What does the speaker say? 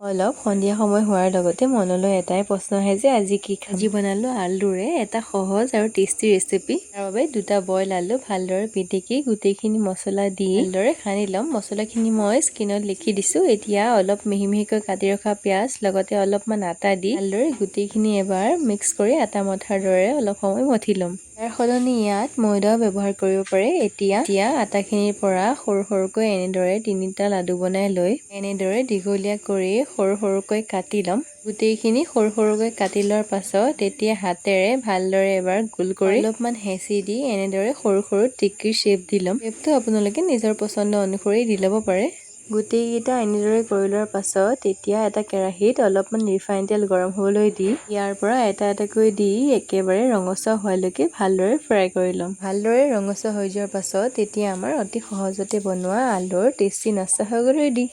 অলপ সন্ধিয়া সময় হোৱাৰ লগতে মনলৈ এটাই প্ৰশ্ন আহে যে আজি কি খাম। আজি বনালো আলুৰে এটা সহজ আৰু টেষ্টি ৰেচিপি। তাৰ বাবে দুটা বইল আলু ভালদৰে পিটিকি গোটেইখিনি মছলা দি ভালদৰে সানি ল'ম। মছলাখিনি মই স্ক্ৰীনত লিখি দিছো। এতিয়া অলপ মিহি মিহিকৈ কাটি ৰখা পিঁয়াজ লগতে অলপমান আটা দি ভালদৰে গোটেইখিনি এবাৰ মিক্স কৰি আটা মঠাৰ দৰে অলপ সময় মঠি ল'ম। তাৰ সলনি ইয়াত ময়দাও ব্যৱহাৰ কৰিব পাৰে। এতিয়া আটাখিনিৰ পৰা সৰু সৰুকৈ এনেদৰে 3টা লাডু বনাই লৈ এনেদৰে দীঘলীয়া কৰি সৰু সৰুকৈ কাটি ল'ম। গোটেইখিনি সৰু সৰুকৈ কাটি লোৱাৰ পাছত এতিয়া হাতেৰে ভালদৰে এবাৰ গোল কৰি অলপমান হেঁচি দি এনেদৰে সৰু সৰু টিকিৰ শ্বেপ দি ল'ম। শ্বেপটো আপোনালোকে নিজৰ পচন্দ অনুসৰি দি ল'ব পাৰে। গোটেইকেইটা এনেদৰে কৰি লোৱাৰ পাছত এতিয়া এটা কেৰাহীত অলপমান ৰিফাইন তেল গৰম হ'বলৈ দি ইয়াৰ পৰা এটা এটাকৈ দি একেবাৰে ৰঙচুৱা হোৱালৈকে ভালদৰে ফ্ৰাই কৰি ল'ম। ভালদৰে ৰঙচুৱা হৈ যোৱাৰ পাছত এতিয়া আমাৰ অতি সহজতে বনোৱা আলুৰ টেষ্টি নাস্তা হৈ গ'ল ৰেডি।